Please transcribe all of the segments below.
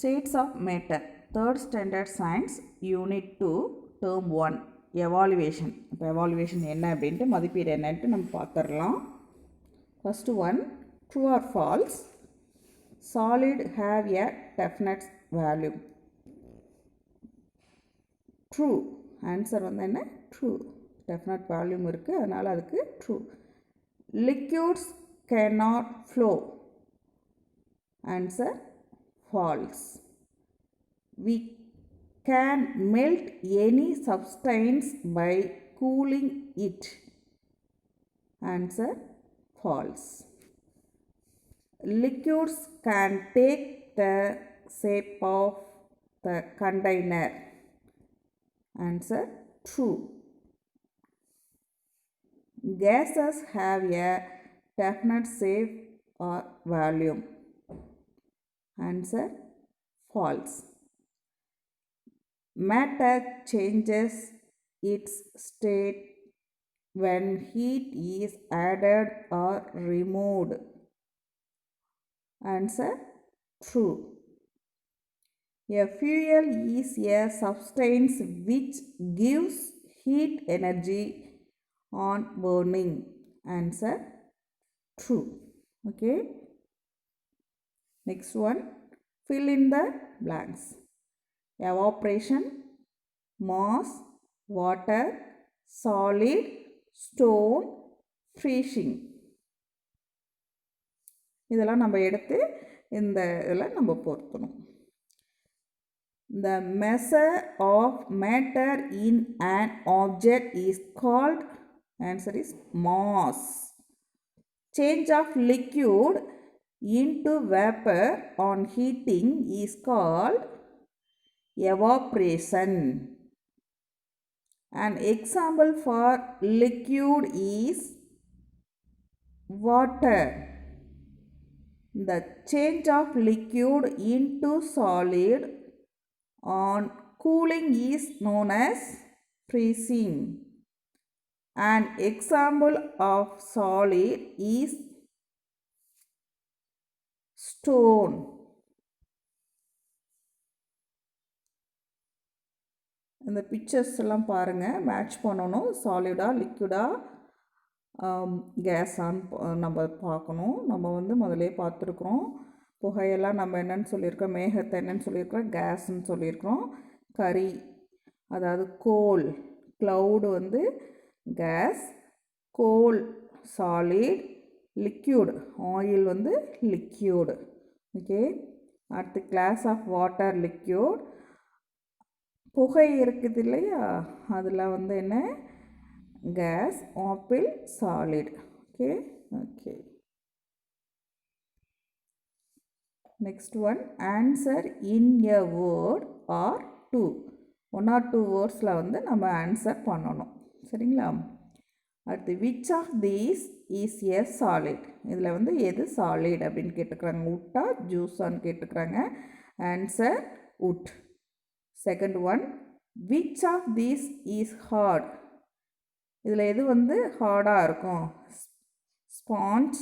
States of matter, 3rd standard science, unit 2, term 1, evaluation. இப்போ evaluation என்ன அப்படின்ட்டு மதிப்பீடு என்னன்ட்டு நம்ம பார்த்துடலாம். First one, true or false. Solid have a definite value. True. Answer வந்து என்ன? True. Definite value இருக்கு, அதனால் அதுக்கு true. Liquids cannot flow. Answer false. We can melt any substance by cooling it. Answer false. Liquids can take the shape of the container. Answer true. Gases have a definite shape or volume. Answer false. Matter changes its state when heat is added or removed. Answer true. A fuel is a substance which gives heat energy on burning. Answer true. Okay. Next one, fill in the blanks. Evaporation, mass, water, solid, stone, freezing. இதெல்லாம் நம்ம எடுத்து இந்த இதில் நம்ம பொருத்தணும். The measure of matter in an object is called, answer is mass. Change of liquid into vapor on heating is called evaporation. An example for liquid is water. The change of liquid into solid on cooling is known as freezing. An example of solid is stone. இந்த pictures எல்லாம் பாருங்கள், match பண்ணணும். சாலிடாக லிக்விடாக கேஸான்னு நம்ம பார்க்கணும். நம்ம வந்து முதலே பார்த்துருக்குறோம். புகையெல்லாம் நம்ம என்னென்னு சொல்லியிருக்கோம், மேகத்தை என்னென்னு சொல்லியிருக்கிறோம், கேஸ்ன்னு சொல்லியிருக்கிறோம். கரி அதாவது கோல், க்ளவுடு வந்து கேஸ், கோல் சாலிட், லிக்யூடு ஆயில் வந்து லிக்யூடு. ஓகே. அடுத்து கிளாஸ் ஆஃப் வாட்டர் லிக்யூட். புகை இருக்குது இல்லையா, அதில் வந்து என்ன gas, apple solid. Okay. Okay. Next one, answer in a word or two. 1 or 2 வேர்ட்ஸில் வந்து நம்ம ஆன்சர் பண்ணணும். சரிங்களா? அடுத்து which of these is a solid. இதில் வந்து எது சாலிட் அப்படின்னு கேட்டுக்கிறாங்க. உட்டா ஜூஸான்னு கேட்டுக்கிறாங்க. Answer wood. Second one, which of these is hard. இதில் எது வந்து ஹார்டாக இருக்கும். Sponge,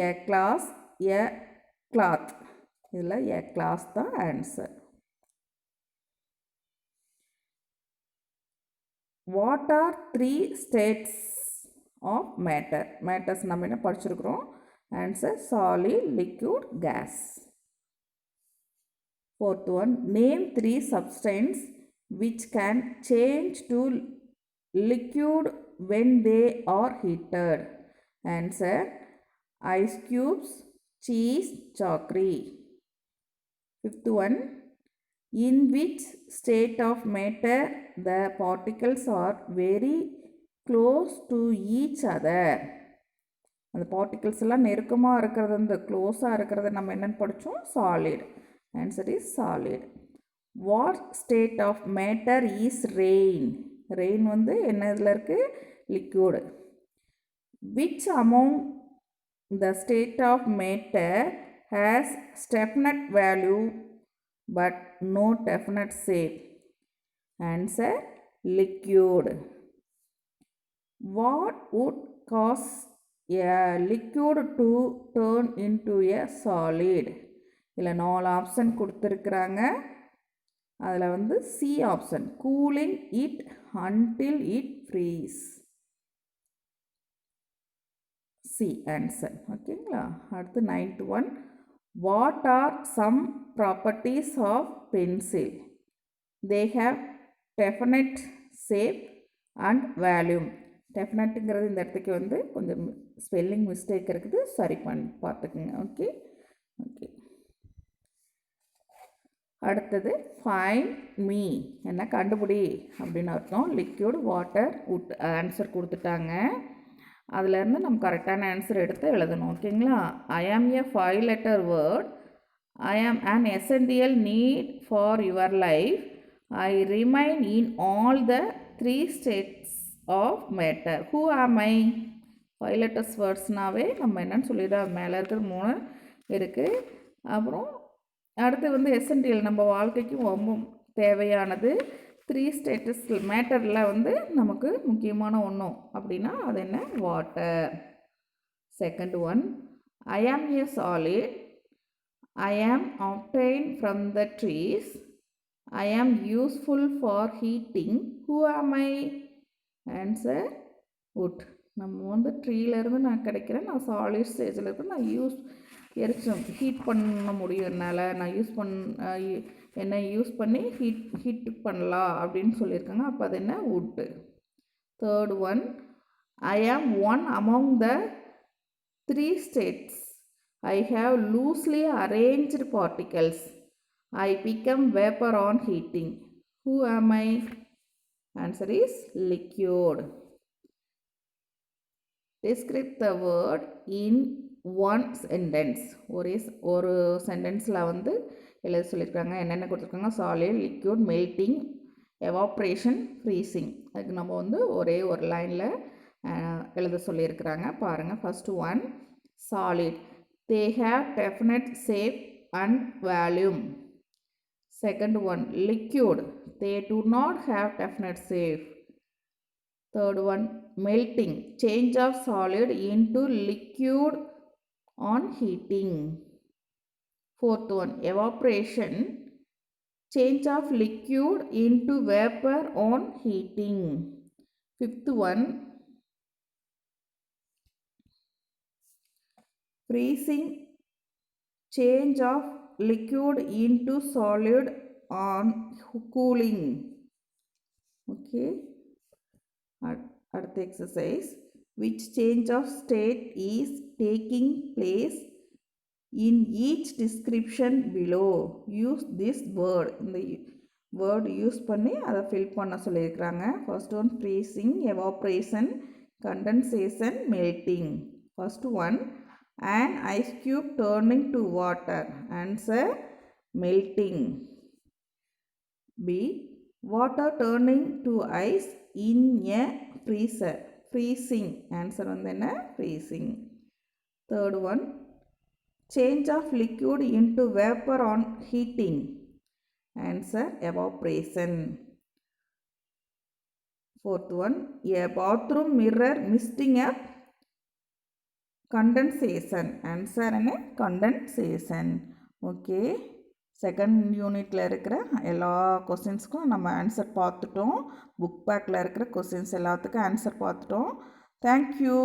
a glass, a cloth. இதில் எ கிளாஸ் தான் answer. What are 3 states of matter. Matters நம்ம என்ன படிச்சிருக்கிறோம். Answer solid, liquid, gas. Fourth one, name 3 substances which can change to liquid when they are heated. Answer, ice cubes, cheese, chalkery. Fifth one, in which state of matter the particles are very close to each other. அந்த particles எல்லாம் நெருக்கமாக இருக்கிறது, அந்த க்ளோஸாக இருக்கிறத நம்ம என்னென்னு படித்தோம், solid. Answer is solid. What state of matter is rain? Rain வந்து என்ன இதில் இருக்குது, liquid. Which among the state of matter has definite value but no definite shape? Answer, liquid. What would cause a liquid to turn into a solid? இதில் 4 option கொடுத்துருக்குறாங்க. அதில் வந்து C option, cooling it until it freeze. C answer. ஓகேங்களா. அடுத்து 9th one, what are some properties of pencil? They have definite shape and volume. டெஃபினட்டுங்கிறது இந்த இடத்துக்கு வந்து கொஞ்சம் ஸ்பெல்லிங் மிஸ்டேக் இருக்குது, சரி பார்த்துக்குங்க. Okay okay. அடுத்தது ஃபைண்ட் மீ, என்ன கண்டுபிடி அப்படின்னு அர்த்தம். லிக்யூட், வாட்டர், உட் ஆன்சர் கொடுத்துட்டாங்க. அதிலேருந்து நம்ம கரெக்டான ஆன்சர் எடுத்து எழுதணும். ஓகேங்களா. ஐ ஆம் எ 5 letter வேர்ட். ஐ ஆம் an essential need for your life. I remain in all the 3 states of matter. Who am I? 5 letters வேர்ட்ஸ்னாவே நம்ம என்னன்னு சொல்லிடுறோம், மேலே இருக்கிற 3 இருக்குது. அப்புறம் அடுத்து வந்து எசென்டியல், நம்ம வாழ்க்கைக்கு ரொம்ப தேவையானது. 3 states மேட்டரில் வந்து நமக்கு முக்கியமான ஒன்றும் அப்படின்னா அது என்ன? வாட்டர். செகண்ட் ஒன், ஐ ஆம் ஏ சாலிட். ஐ ஆம் obtained ஃப்ரம் த ட்ரீஸ். ஐ ஆம் useful for heating. Who am I? Answer wood. நம்ம வந்து ட்ரீலேருந்து நான் கிடைக்கிறேன், நான் சாலிட் ஸ்டேஜில் இருக்கு, நான் ஹீட் பண்ண முடியும் என்னால், நான் என்னை யூஸ் பண்ணி ஹீட் பண்ணலாம் அப்படின்னு சொல்லியிருக்காங்க. அப்போ அது என்ன? வுட்டு. தேர்ட் ஒன், ஐ ஆம் one among the 3 states. I have loosely arranged particles. I become vapour on heating. Who am I? Answer is liquid. Describe the word in one sentence. ஒரு சென்டென்ஸில் வந்து எழுத சொல்லியிருக்காங்க. என்னென்ன கொடுத்துருக்காங்க? Solid, liquid, melting, evaporation, freezing. அதுக்கு நம்ம வந்து ஒரே ஒரு லைனில் எழுத சொல்லியிருக்கிறாங்க. பாருங்கள். First one, solid. They have definite shape and volume. Second one, liquid. They do not have definite shape. Third one, melting, change of solid into liquid on heating. Fourth one, evaporation, change of liquid into vapor on heating. Fifth one, freezing, change of liquid into solid on cooling. Okay. அடுத்த exercise, which change of state is taking place in each description below? Use this word. இந்த word use பண்ணி அதை fill பண்ண சொல்லியிருக்கிறாங்க. First one, freezing, evaporation, condensation, melting. First one, an ice cube turning to water. Answer melting. B, water turning to ice in a freezer. Freezing. Answer வந்து என்ன? Freezing. Third one, change of liquid into vapor on heating. Answer evaporation. Fourth one, a bathroom mirror misting up. Condensation. Answer என்ன? condensation. Okay. Second யூனிட்டில் இருக்கிற எல்லா கொஸ்டின்ஸ்க்கும் நம்ம answer பார்த்துட்டோம். Book பேக்கில் இருக்கிற கொஸ்டின்ஸ் எல்லாத்துக்கும் ஆன்சர் பார்த்துட்டோம். தேங்க்யூ.